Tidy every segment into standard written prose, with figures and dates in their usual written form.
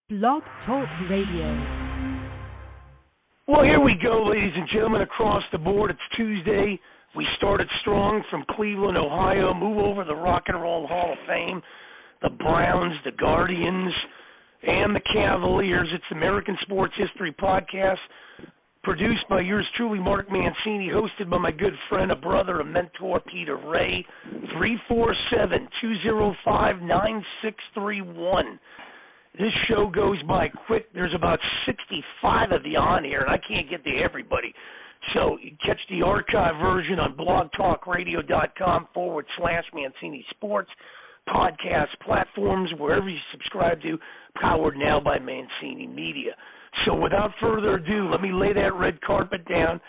Blog Talk Radio. Well, here we go, ladies and gentlemen, across the board. It's Tuesday. We started strong from Cleveland, Ohio, move over the Rock and Roll Hall of Fame, the Browns, the Guardians, and the Cavaliers. It's the American Sports History Podcast, produced by yours truly, Mark Mancini, hosted by my good friend, a brother, a mentor, Peter Ray. 347-205-9631. This show goes by quick. There's about 65 of you on here, and I can't get to everybody. So you catch the archive version on blogtalkradio.com/Mancini Sports, podcast platforms, wherever you subscribe to, powered now by Mancini Media. So without further ado, let me lay that red carpet down,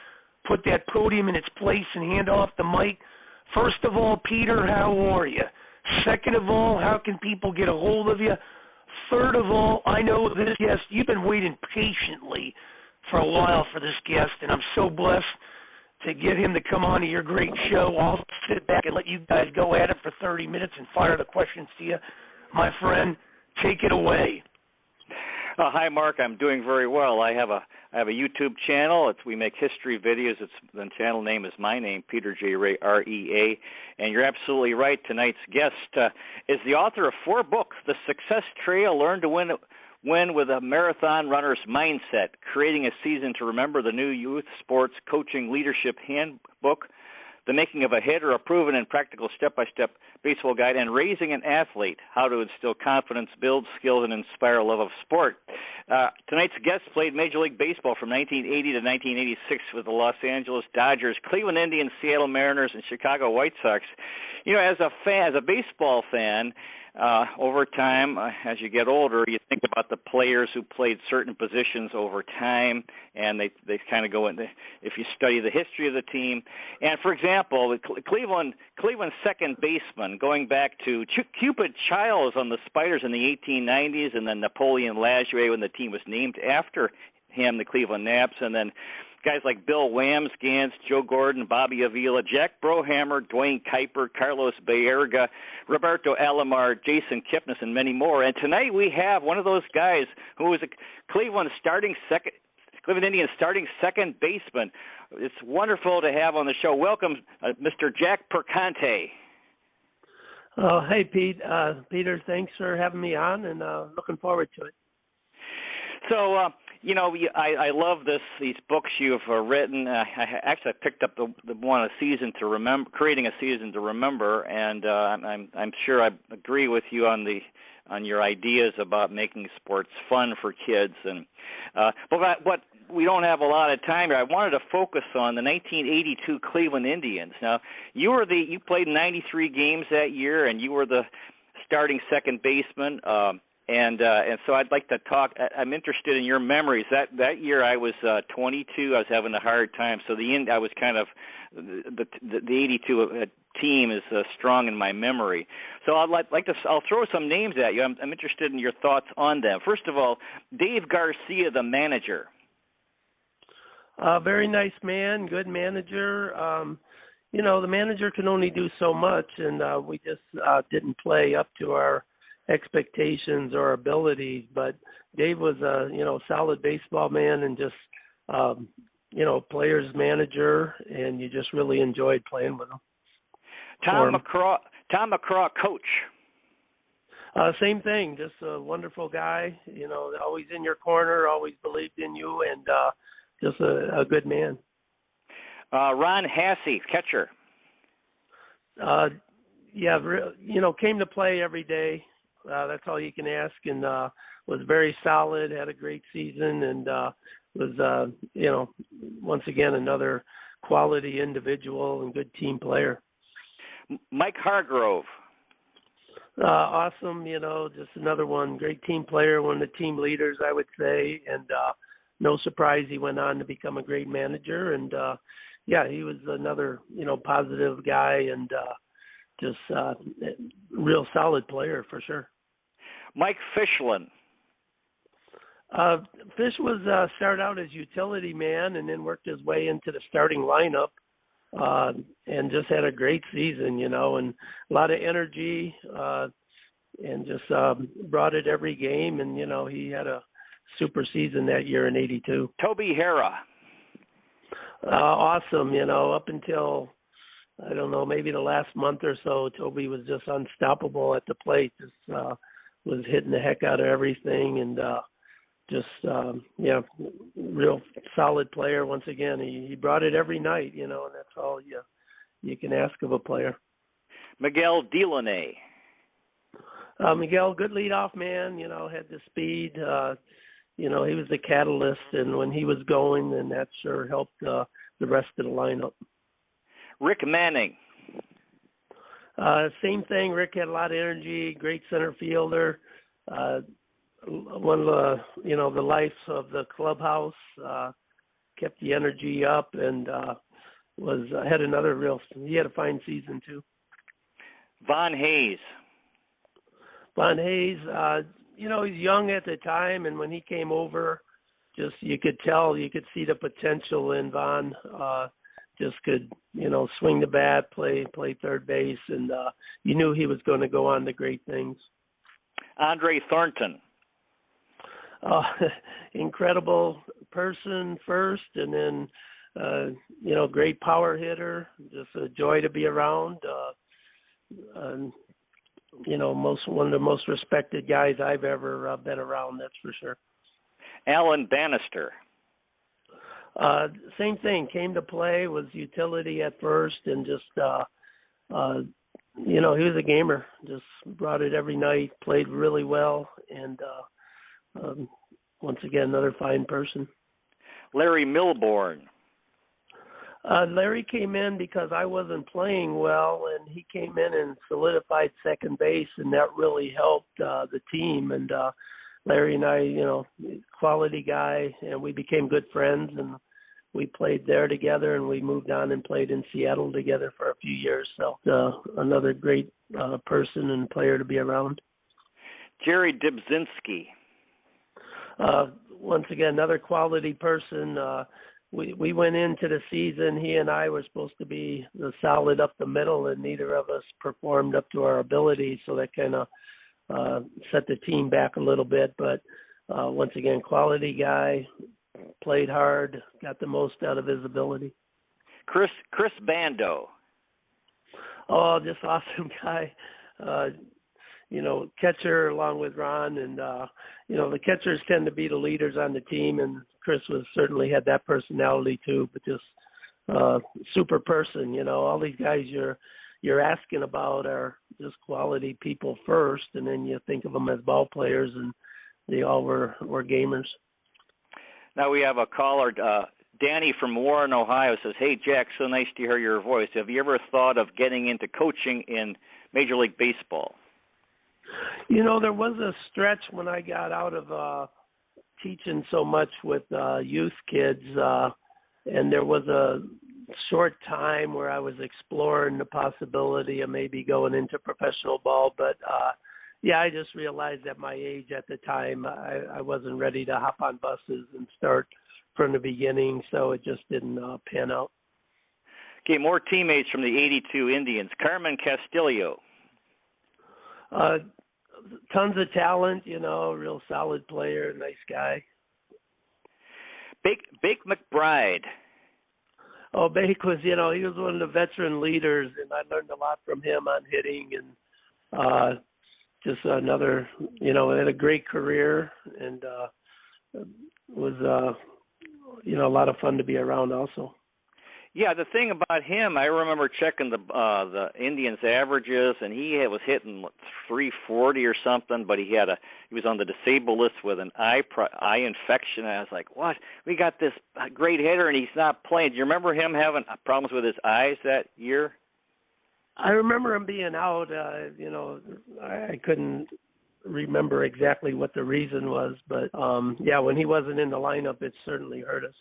put that podium in its place, and hand off the mic. First of all, Peter, how are you? Second of all, how can people get a hold of you? Third of all, I know this guest, you've been waiting patiently for a while for this guest, and I'm so blessed to get him to come on to your great show. I'll sit back and let you guys go at it for 30 minutes and fire the questions to you. My friend, take it away. Hi, Mark. I'm doing very well. I have a YouTube channel. We make history videos. The channel name is my name, Peter J. Ray, R-E-A. And you're absolutely right. Tonight's guest is the author of 4 books: The Success Trail, Learn to Win with a Marathon Runner's Mindset, Creating a Season to Remember, the New Youth Sports Coaching Leadership Handbook, The Making of a Hitter, a Proven and Practical Step-by-Step Baseball Guide, and Raising an Athlete, How to Instill Confidence, Build Skills, and Inspire a Love of Sport. Tonight's guest played Major League Baseball from 1980 to 1986 with the Los Angeles Dodgers, Cleveland Indians, Seattle Mariners, and Chicago White Sox. You know, as a baseball fan, over time, as you get older, you think about the players who played certain positions over time, and they kind of go into, if you study the history of the team. And, for example, Cleveland's second baseman, going back to Cupid Childs on the Spiders in the 1890s, and then Napoleon Lajoie when the team was named after him, the Cleveland Naps, and then guys like Bill Wamsgans, Joe Gordon, Bobby Avila, Jack Brohammer, Dwayne Kuiper, Carlos Baerga, Roberto Alomar, Jason Kipnis, and many more. And tonight we have one of those guys who was a Cleveland Indians starting second baseman. It's wonderful to have on the show. Welcome, Mr. Jack Perconte. Oh, hey, Pete. Peter, thanks for having me on, and looking forward to it. So, you know, I love these books you've written. I picked up the one, Creating a Season to Remember, and I'm sure I agree with you on your ideas about making sports fun for kids. And but we don't have a lot of time here. I wanted to focus on the 1982 Cleveland Indians. Now, you played 93 games that year, and you were the starting second baseman. And so I'd like to talk. I'm interested in your memories. That year I was 22. I was having a hard time. So I was kind of the 82 team is strong in my memory. So I'll throw some names at you. I'm interested in your thoughts on them. First of all, Dave Garcia, the manager. Very nice man, good manager. You know, the manager can only do so much, and we just didn't play up to our expectations or abilities, but Dave was a solid baseball man and just players manager, and you just really enjoyed playing with him. Tom McCraw, coach. Same thing, just a wonderful guy, always in your corner, always believed in you, and just a good man. Ron Hasse, catcher. Came to play every day. That's all you can ask, and was very solid, had a great season, and was, once again, another quality individual and good team player. Mike Hargrove. Awesome, just another one, great team player, one of the team leaders, I would say, and no surprise he went on to become a great manager, and, he was another, positive guy, and just real solid player for sure. Mike Fischlin. Fish was started out as utility man and then worked his way into the starting lineup, and just had a great season, and a lot of energy, and just brought it every game. And he had a super season that year in '82. Toby Hara. Awesome. Up until I don't know, maybe the last month or so, Toby was just unstoppable at the plate. Just was hitting the heck out of everything, and real solid player. Once again, he brought it every night, and that's all you can ask of a player. Miguel Delaney. Miguel, good leadoff man. Had the speed. He was the catalyst, and when he was going, then that sure helped the rest of the lineup. Rick Manning. Same thing. Rick had a lot of energy. Great center fielder. One of the life of the clubhouse. Kept the energy up, and he had a fine season too. Von Hayes. Von Hayes, he's young at the time, and when he came over, just you could see the potential in Von. Just could, swing the bat, play third base, and you knew he was going to go on to great things. Andre Thornton. Incredible person first, and then, great power hitter, just a joy to be around. One of the most respected guys I've ever been around, that's for sure. Alan Bannister. Same thing. Came to play, was utility at first, and just, he was a gamer. Just brought it every night, played really well, and once again, another fine person. Larry Milbourne. Larry came in because I wasn't playing well, and he came in and solidified second base, and that really helped the team. And Larry and I, quality guy, and we became good friends, and we played there together, and we moved on and played in Seattle together for a few years. So another great person and player to be around. Jerry Dybzinski. Once again, another quality person. We went into the season, he and I were supposed to be the solid up the middle, and neither of us performed up to our ability, so that kind of set the team back a little bit. But once again, quality guy, played hard, got the most out of his ability. Chris Bando. Oh, just awesome guy. Catcher along with Ron, and the catchers tend to be the leaders on the team, and Chris certainly had that personality too, but just super person. All these guys you're asking about are just quality people first, and then you think of them as ball players, and they all were gamers. Now we have a caller, Danny from Warren, Ohio, says, "Hey, Jack, so nice to hear your voice. Have you ever thought of getting into coaching in Major League Baseball?" There was a stretch when I got out of teaching so much with youth kids, and there was a short time where I was exploring the possibility of maybe going into professional ball. But, I just realized at my age at the time I wasn't ready to hop on buses and start from the beginning, so it just didn't pan out. Okay, more teammates from the 82 Indians. Carmen Castillo. Tons of talent, real solid player, nice guy. Bake McBride. Oh, Bake was, he was one of the veteran leaders, and I learned a lot from him on hitting, and just another, had a great career, and was, a lot of fun to be around also. Yeah, the thing about him, I remember checking the Indians' averages, and he was hitting 340 or something. But he was on the disabled list with an eye infection. And I was like, what? We got this great hitter, and he's not playing. Do you remember him having problems with his eyes that year? I remember him being out. I couldn't remember exactly what the reason was, but when he wasn't in the lineup, it certainly hurt us.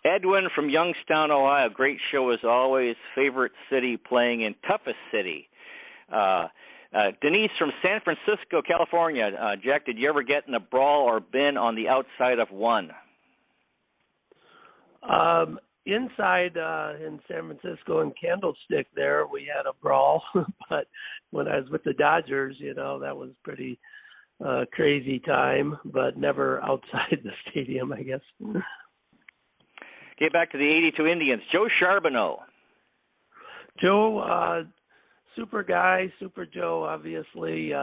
Edwin from Youngstown, Ohio. Great show as always. Favorite city playing in toughest city. Denise from San Francisco, California. Jack, did you ever get in a brawl or been on the outside of one? inside in San Francisco in Candlestick there, we had a brawl. But when I was with the Dodgers, that was pretty crazy time, but never outside the stadium, I guess. Get back to the 82 Indians. Joe Charbonneau. Joe, super guy, super Joe, obviously.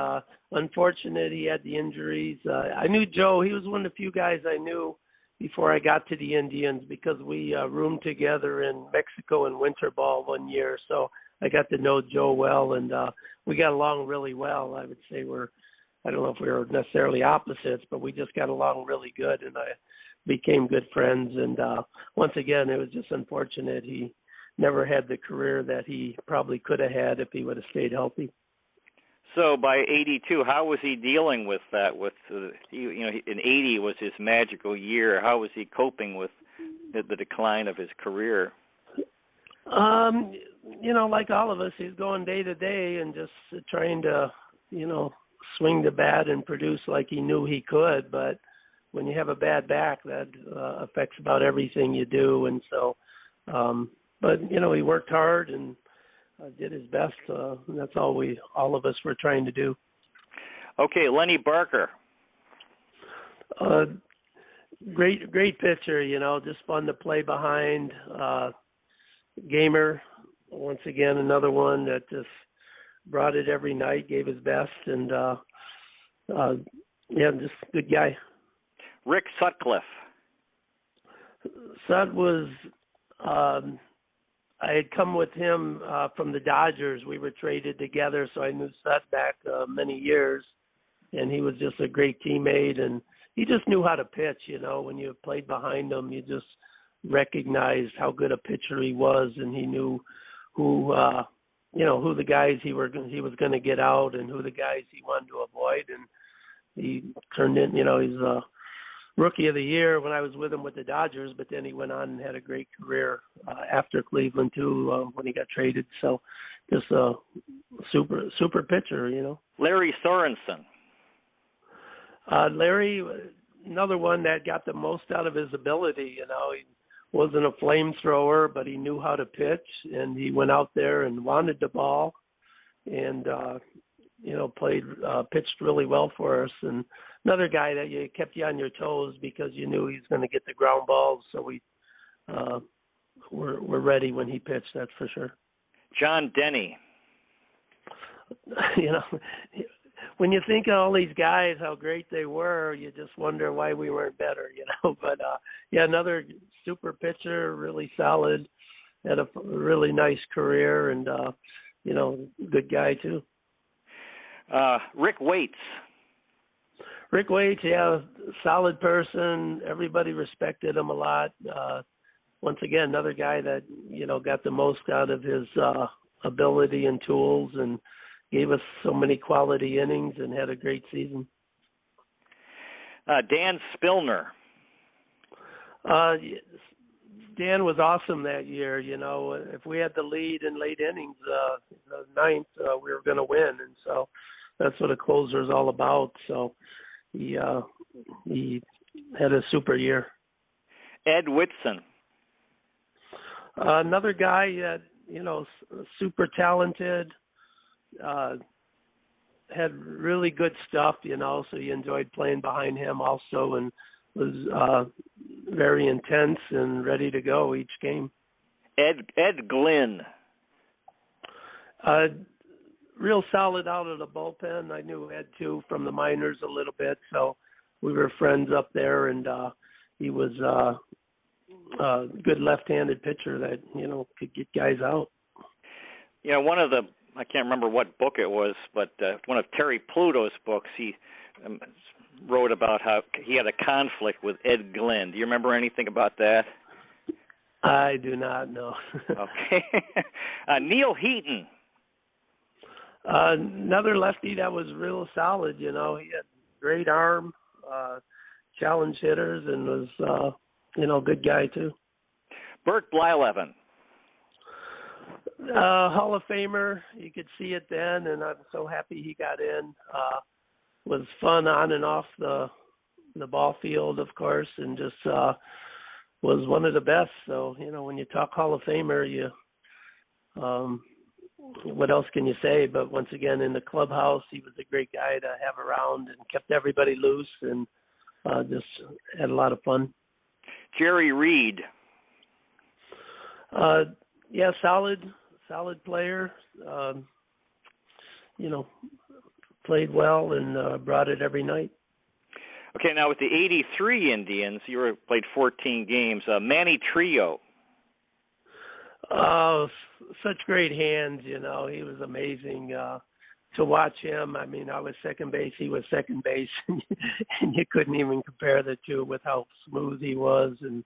Unfortunate he had the injuries. I knew Joe. He was one of the few guys I knew before I got to the Indians because we roomed together in Mexico in winter ball one year. So I got to know Joe well, and we got along really well. I would say I don't know if we were necessarily opposites, but we just got along really good, and I became good friends. And once again, it was just unfortunate he never had the career that he probably could have had if he would have stayed healthy. So by 82, how was he dealing with that? In 80 was his magical year. How was he coping with the decline of his career? Like all of us, he's going day to day and just trying to, swing the bat and produce like he knew he could. But when you have a bad back, that affects about everything you do. And so, but he worked hard and did his best. And that's all of us were trying to do. Okay, Lenny Barker. Great pitcher, just fun to play behind. Gamer, once again, another one that just brought it every night, gave his best, and just good guy. Rick Sutcliffe. Sut was, I had come with him from the Dodgers. We were traded together, so I knew Sut back many years, and he was just a great teammate, and he just knew how to pitch. When you played behind him, you just recognized how good a pitcher he was, and he knew who the guys he was going to get out and who the guys he wanted to avoid, and he turned in. He's a Rookie of the Year when I was with him with the Dodgers, but then he went on and had a great career after Cleveland too when he got traded. So just a super pitcher, Larry Sorensen. Larry, another one that got the most out of his ability. He wasn't a flamethrower, but he knew how to pitch, and he went out there and wanted the ball, and pitched really well for us. And another guy that kept you on your toes because you knew he was going to get the ground balls. So we were ready when he pitched. That's for sure. John Denny. When you think of all these guys, how great they were, you just wonder why we weren't better, But, another super pitcher, really solid, had a really nice career, and, good guy, too. Rick Waits. Rick Waits, solid person. Everybody respected him a lot. Once again, another guy that, got the most out of his ability and tools, and gave us so many quality innings and had a great season. Dan Spillner. Dan was awesome that year. If we had the lead in late innings, the ninth, we were going to win. And so that's what a closer is all about. So he had a super year. Ed Whitson. Another guy that, super talented, had really good stuff, so you enjoyed playing behind him also, and was very intense and ready to go each game. Ed Glynn. Real solid out of the bullpen. I knew Ed, too, from the minors a little bit, so we were friends up there, and he was a good left-handed pitcher that, could get guys out. One of the I can't remember what book it was, but one of Terry Pluto's books, he wrote about how he had a conflict with Ed Glynn. Do you remember anything about that? I do not know. Okay. Neil Heaton. Another lefty that was real solid, He had great arm, challenge hitters, and was, good guy, too. Bert Blyleven. Hall of Famer. You could see it then, and I'm so happy he got in. Was fun on and off the ball field, of course, and just was one of the best. So, when you talk Hall of Famer, what else can you say? But once again, in the clubhouse, he was a great guy to have around and kept everybody loose and just had a lot of fun. Jerry Reed. Yeah, solid player. Played well and brought it every night. Okay, now with the '83 Indians, you played 14 games. Manny Trio. Oh, such great hands. He was amazing to watch him. I mean, I was second base, he was second base, and you couldn't even compare the two with how smooth he was and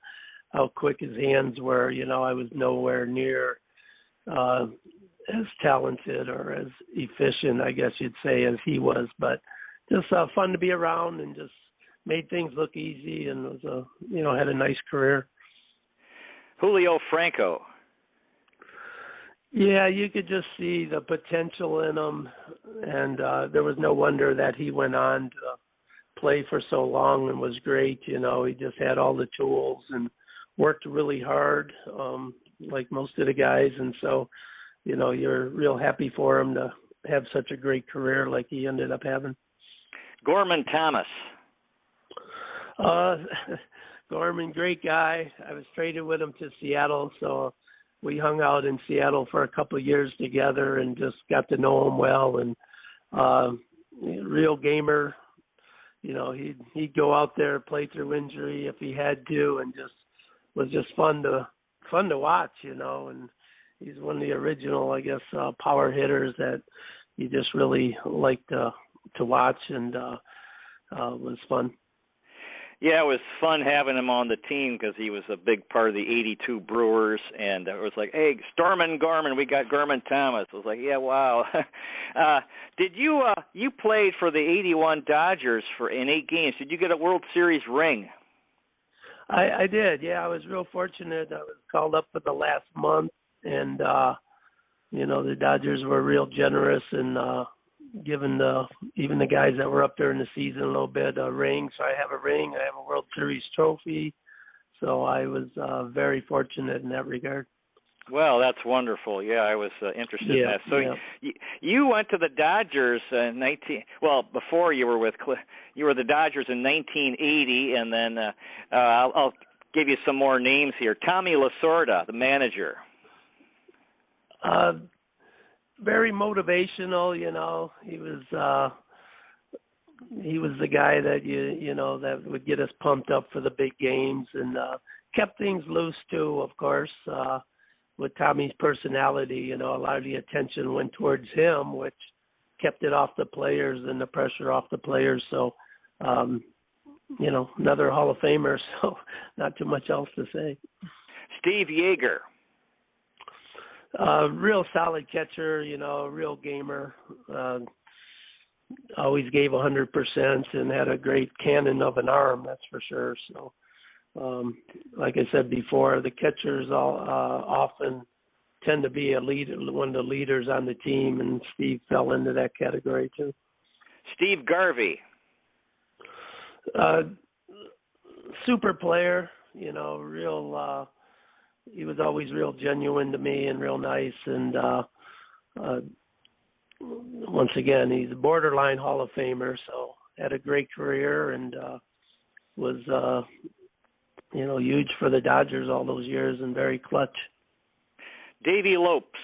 how quick his hands were. I was nowhere near as talented or as efficient, I guess you'd say, as he was, but just fun to be around and just made things look easy and was had a nice career. Julio Franco. Yeah, you could just see the potential in him, and there was no wonder that he went on to play for so long and was great. He just had all the tools and worked really hard, like most of the guys, and so you're real happy for him to have such a great career like he ended up having. Gorman Thomas. Gorman, great guy. I was traded with him to Seattle, so we hung out in Seattle for a couple of years together and just got to know him well. And real gamer. He'd go out there, play through injury if he had to, and was just fun to watch. And he's one of the original, I guess, power hitters that you just really liked to watch, and was fun. Yeah, it was fun having him on the team because he was a big part of the '82 Brewers, and it was like, hey, Stormin' Gorman, we got Gorman Thomas. I was like, yeah, wow. Did you played for the '81 Dodgers in 8 games? Did you get a World Series ring? I did. Yeah, I was real fortunate. I was called up for the last month, and the Dodgers were real generous and giving even the guys that were up there in the season a little bit a ring. So I have a ring. I have a World Series trophy. So I was very fortunate in that regard. Well, that's wonderful. Yeah, I was interested in that. So you went to the Dodgers before you were you were the Dodgers in 1980, and then I'll give you some more names here. Tommy Lasorda, the manager. Very motivational, he was the guy that that would get us pumped up for the big games, and kept things loose too, of course. With Tommy's personality, a lot of the attention went towards him, which kept it off the players and the pressure off the players. So another Hall of Famer, so not too much else to say. Steve Yeager. Real solid catcher, real gamer. Always gave 100% and had a great cannon of an arm, that's for sure. So, like I said before, the catchers often tend to be one of the leaders on the team, and Steve fell into that category too. Steve Garvey. Super player, real. He was always real genuine to me and real nice. And once again, he's a borderline Hall of Famer, so had a great career and was, huge for the Dodgers all those years and very clutch. Davy Lopes.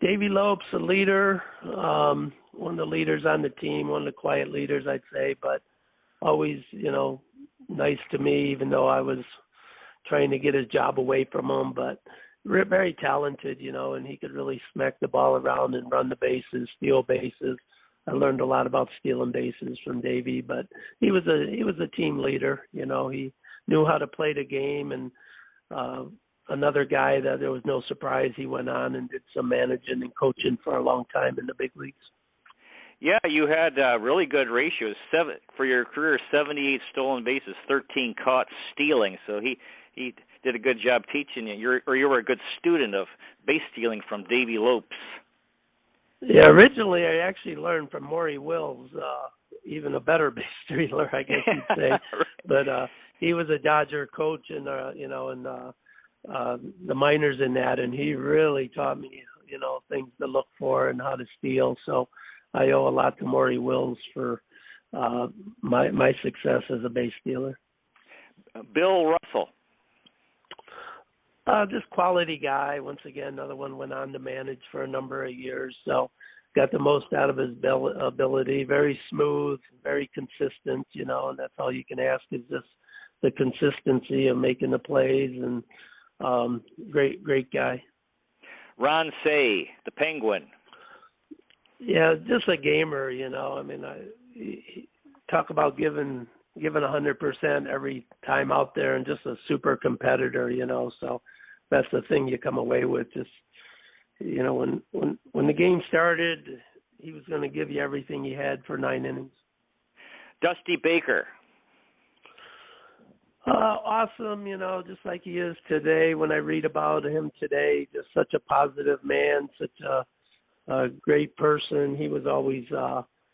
Davy Lopes, a leader, one of the leaders on the team, one of the quiet leaders, I'd say, but always, nice to me, even though I was trying to get his job away from him, but very talented, and he could really smack the ball around and run the bases, steal bases. I learned a lot about stealing bases from Davey, but he was a team leader. He knew how to play the game, and another guy that there was no surprise he went on and did some managing and coaching for a long time in the big leagues. Yeah, you had really good ratios. For your career, 78 stolen bases, 13 caught stealing. So he did a good job teaching you. You were a good student of base stealing from Davy Lopes. Yeah, originally I actually learned from Maury Wills, even a better base stealer, I guess you'd say. Right. But he was a Dodger coach in the minors in that, and he really taught me things to look for and how to steal. So I owe a lot to Maury Wills for my success as a base stealer. Bill Russell. Just quality guy. Once again, another one went on to manage for a number of years. So got the most out of his ability. Very smooth, very consistent, and that's all you can ask is just the consistency of making the plays. And great guy. Ron Say, the Penguin. Yeah, just a gamer, I mean, talk about giving 100% every time out there, and just a super competitor, so that's the thing you come away with. Just, when the game started, he was going to give you everything he had for 9 innings. Dusty Baker. Awesome, just like he is today. When I read about him today, just such a positive man, such a great person. He was always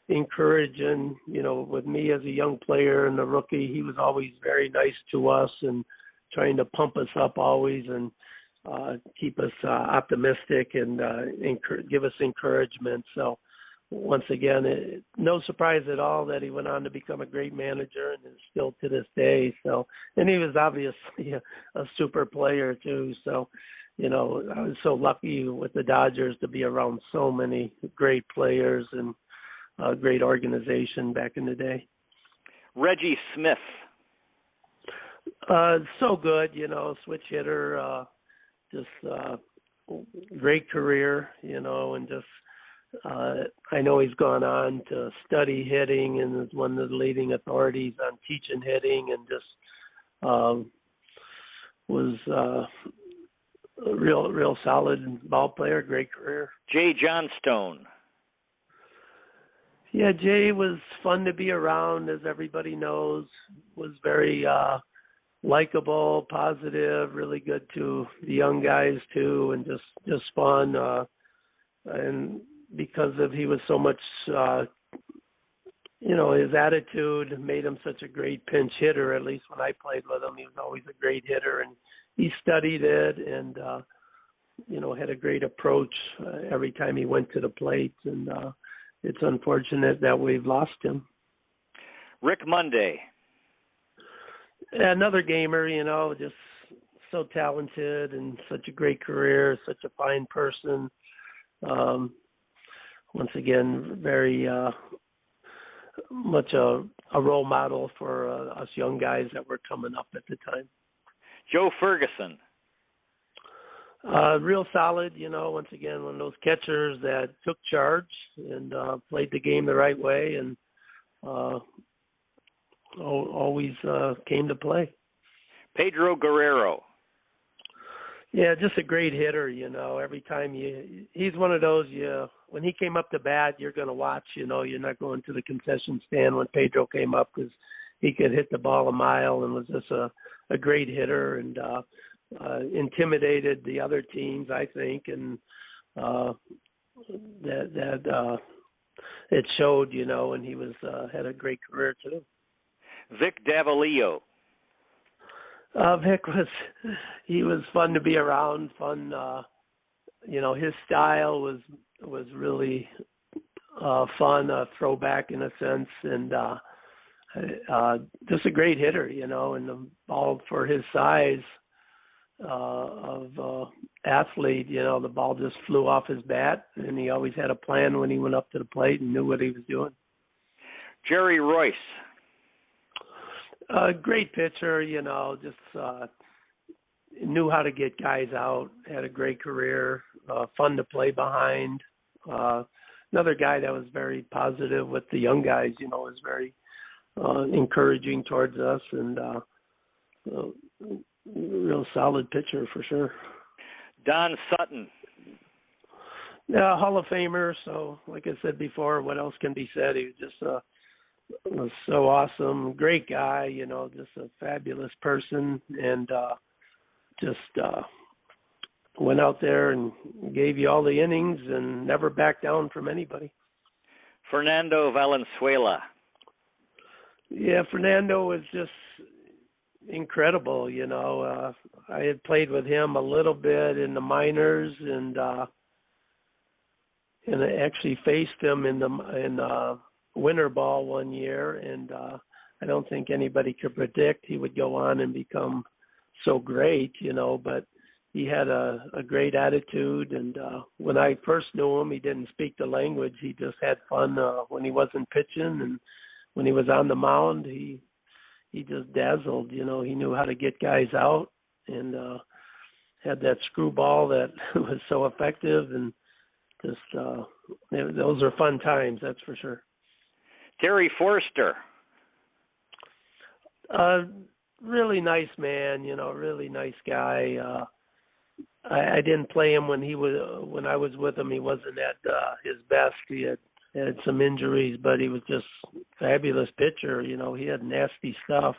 encouraging, with me as a young player and a rookie. He was always very nice to us and trying to pump us up always and keep us optimistic and give us encouragement. So once again, no surprise at all that he went on to become a great manager and is still to this day. So, and he was obviously a super player too. So, I was so lucky with the Dodgers to be around so many great players and a great organization back in the day. Reggie Smith. So good, switch hitter, just great career, and just I know he's gone on to study hitting and is one of the leading authorities on teaching hitting, and just was a real solid ball player, great career. Jay Johnstone. Yeah, Jay was fun to be around, as everybody knows. Was very likable, positive, really good to the young guys too, and just fun. And because of he was so much, his attitude made him such a great pinch hitter. At least when I played with him, he was always a great hitter, and he studied it and had a great approach every time he went to the plate. And it's unfortunate that we've lost him. Rick Monday. Another gamer, just so talented and such a great career, such a fine person. Once again, very much a role model for us young guys that were coming up at the time. Joe Ferguson. Real solid, once again, one of those catchers that took charge and played the game the right way and always came to play. Pedro Guerrero. Yeah, just a great hitter, every time he's one of those, when he came up to bat, you're going to watch, you're not going to the concession stand when Pedro came up because he could hit the ball a mile and was just a great hitter and intimidated the other teams, I think, and that it showed, and he was had a great career too. Vic Davalillo. Vic he was fun to be around, fun, his style was really fun, a throwback in a sense, and just a great hitter, and the ball for his size of athlete, the ball just flew off his bat, and he always had a plan when he went up to the plate and knew what he was doing. Jerry Royce. Great pitcher, just knew how to get guys out, had a great career, fun to play behind. Another guy that was very positive with the young guys, was very encouraging towards us, and real solid pitcher for sure. Don Sutton. Yeah, Hall of Famer. So, like I said before, what else can be said? He was just was so awesome, great guy, just a fabulous person, and just went out there and gave you all the innings and never backed down from anybody. Fernando Valenzuela. Yeah, Fernando was just, incredible. I had played with him a little bit in the minors, and I actually faced him in winter ball one year, and I don't think anybody could predict he would go on and become so great, but he had a great attitude, and when I first knew him, he didn't speak the language. He just had fun when he wasn't pitching, and when he was on the mound, he just dazzled. He knew how to get guys out, and had that screwball that was so effective, and just those are fun times, that's for sure. Terry Forster. Really nice man, really nice guy. I didn't play him when I was with him. He wasn't at his best. He had some injuries, but he was just fabulous pitcher. He had nasty stuff,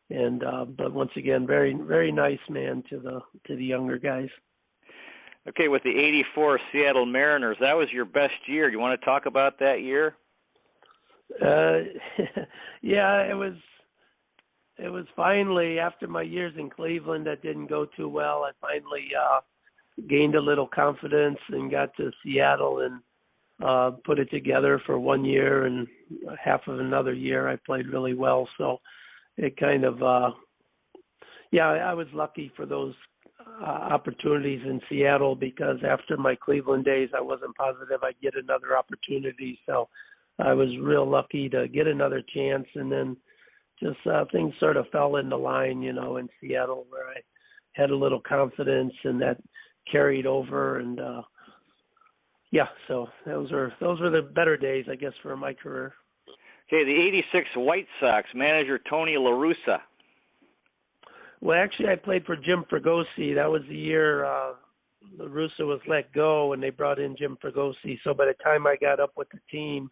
and but once again, very very nice man to the younger guys. Okay, with the '84 Seattle Mariners, that was your best year. Do you want to talk about that year? Yeah, it was finally, after my years in Cleveland that didn't go too well, I finally gained a little confidence and got to Seattle and put it together for 1 year, and half of another year I played really well. So it kind of, I was lucky for those opportunities in Seattle, because after my Cleveland days I wasn't positive I'd get another opportunity. So I was real lucky to get another chance, and then just things sort of fell into line, in Seattle, where I had a little confidence, and that carried over. And so those were the better days, I guess, for my career. Okay, the '86 White Sox manager Tony La Russa. Well, actually, I played for Jim Fregosi. That was the year La Russa was let go, and they brought in Jim Fregosi. So by the time I got up with the team,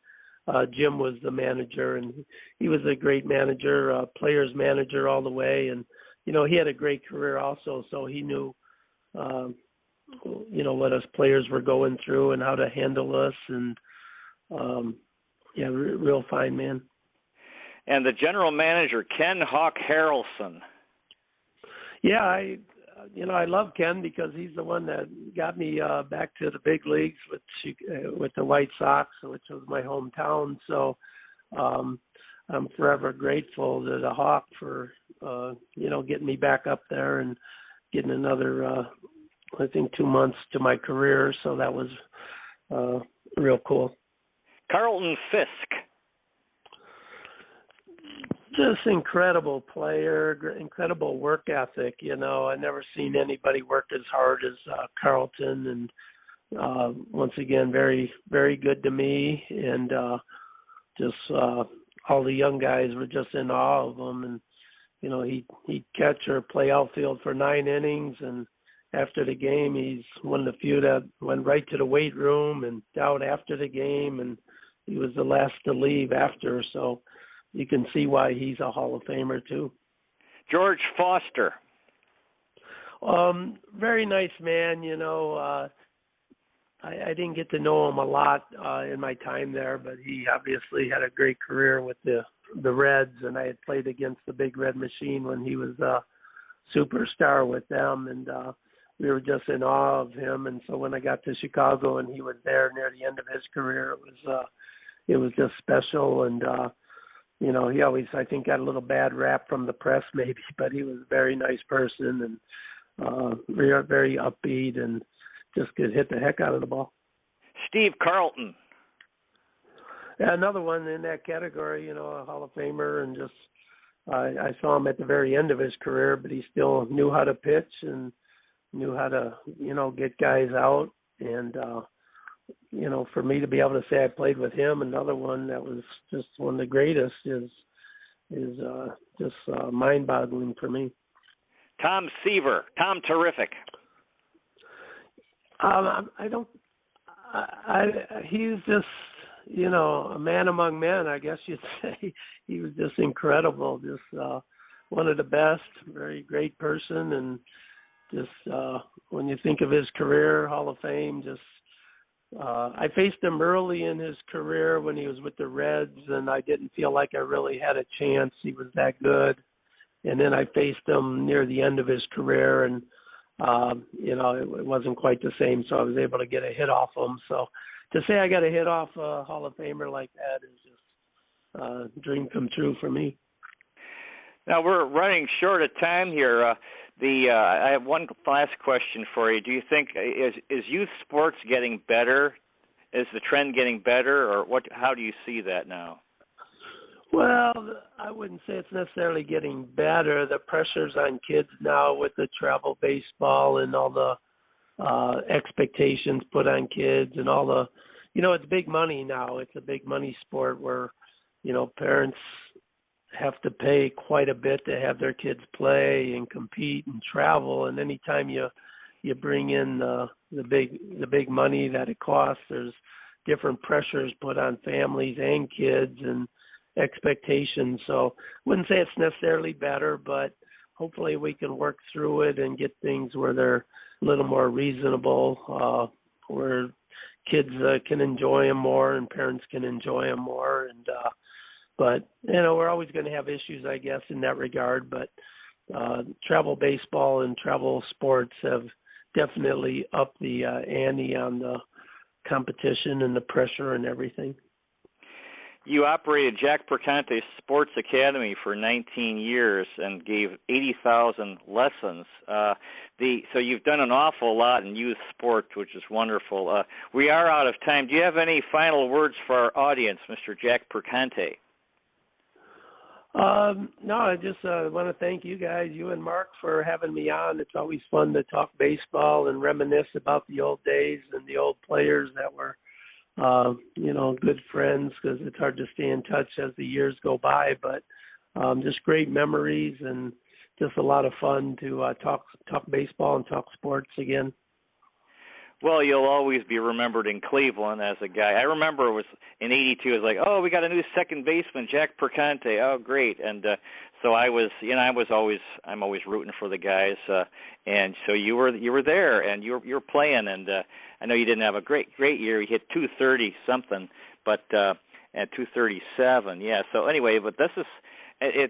Jim was the manager, and he was a great manager, players manager all the way. And, he had a great career also, so he knew, what us players were going through and how to handle us. And, real fine man. And the general manager, Ken Hawk Harrelson. Yeah, I love Ken, because he's the one that got me back to the big leagues with the White Sox, which was my hometown. So I'm forever grateful to the Hawk for getting me back up there and getting another 2 months to my career. So that was real cool. Carlton Fisk. Just incredible player, incredible work ethic. I never seen anybody work as hard as Carlton, and once again, very, very good to me. And just all the young guys were just in awe of him. And he'd catch or play outfield for 9 innings, and after the game, he's one of the few that went right to the weight room and out after the game, and he was the last to leave after. So you can see why he's a Hall of Famer too. George Foster. Very nice man. I didn't get to know him a lot in my time there, but he obviously had a great career with the Reds, and I had played against the Big Red Machine when he was a superstar with them, and we were just in awe of him. And so when I got to Chicago and he was there near the end of his career, it was just special. And he always, I think, got a little bad rap from the press maybe, but he was a very nice person, and very, very upbeat, and just could hit the heck out of the ball. Steve Carlton. Yeah, another one in that category, a Hall of Famer, and just I saw him at the very end of his career, but he still knew how to pitch and knew how to, get guys out. And for me to be able to say I played with him, another one that was just one of the greatest, is just mind-boggling for me. Tom Seaver. Tom Terrific. He's just, a man among men, I guess you'd say. He was just incredible, just one of the best, very great person. And just when you think of his career, Hall of Fame, just I faced him early in his career when he was with the Reds, and I didn't feel like I really had a chance. He was that good. and then I faced him near the end of his career, and it wasn't quite the same. So I was able to get a hit off him. So to say I got a hit off a Hall of Famer like that is just a dream come true for me. Now we're running short of time here. I have one last question for you. Do you think is youth sports getting better? Is the trend getting better, or what? How do you see that now? Well, I wouldn't say it's necessarily getting better. The pressures on kids now with the travel baseball and all the expectations put on kids and all the, it's big money now. It's a big money sport where, parents have to pay quite a bit to have their kids play and compete and travel. And anytime you bring in the big money that it costs, there's different pressures put on families and kids and expectations. So wouldn't say it's necessarily better, but hopefully we can work through it and get things where they're a little more reasonable, where kids can enjoy them more and parents can enjoy them more. And but we're always going to have issues, I guess, in that regard. But travel baseball and travel sports have definitely upped the ante on the competition and the pressure and everything. You operated Jack Perconte Sports Academy for 19 years and gave 80,000 lessons. So you've done an awful lot in youth sports, which is wonderful. We are out of time. Do you have any final words for our audience, Mr. Jack Perconte? No, I just want to thank you guys, you and Mark, for having me on. It's always fun to talk baseball and reminisce about the old days and the old players that were good friends, because it's hard to stay in touch as the years go by, but just great memories and just a lot of fun to talk baseball and talk sports again. Well, you'll always be remembered in Cleveland as a guy. I remember it was in '82. It was like, oh, we got a new second baseman, Jack Perconte. Oh, great! And so I'm always rooting for the guys. And so you were there, and you were playing. And I know you didn't have a great year. You hit 230 something, but at 237, yeah. So anyway, but this is.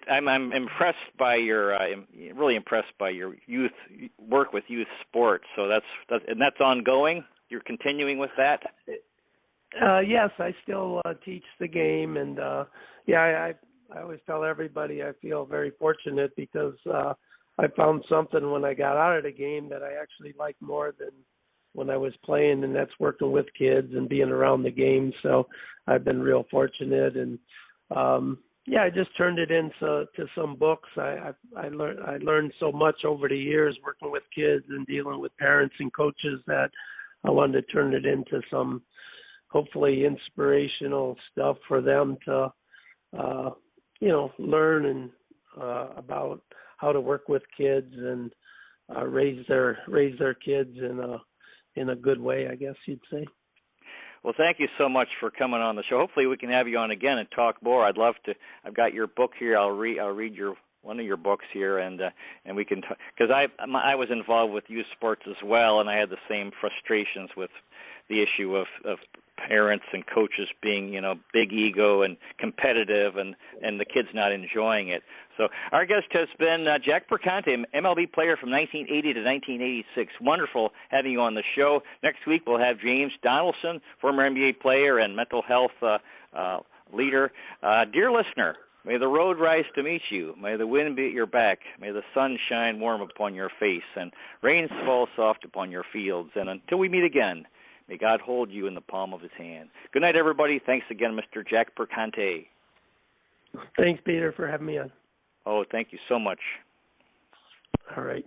I'm impressed by really impressed by your youth work with youth sports. So that's ongoing. You're continuing with that. Yes, I still teach the game, and I always tell everybody I feel very fortunate because I found something when I got out of the game that I actually like more than when I was playing, and that's working with kids and being around the game. So I've been real fortunate, and I just turned it into some books. I learned so much over the years working with kids and dealing with parents and coaches that I wanted to turn it into some hopefully inspirational stuff for them to learn and about how to work with kids and raise their kids in a good way, I guess you'd say. Well, thank you so much for coming on the show. Hopefully we can have you on again and talk more. I'd love to. I've got your book here. I'll read one of your books here, and we can because I was involved with youth sports as well, and I had the same frustrations with the issue of parents and coaches being, big ego and competitive, and the kids not enjoying it. So our guest has been Jack Perconte, MLB player from 1980 to 1986. Wonderful having you on the show. Next week we'll have James Donaldson, former NBA player and mental health leader. Dear listener, may the road rise to meet you. May the wind be at your back. May the sun shine warm upon your face and rain fall soft upon your fields. And until we meet again, may God hold you in the palm of his hand. Good night, everybody. Thanks again, Mr. Jack Perconte. Thanks, Peter, for having me on. Oh, thank you so much. All right.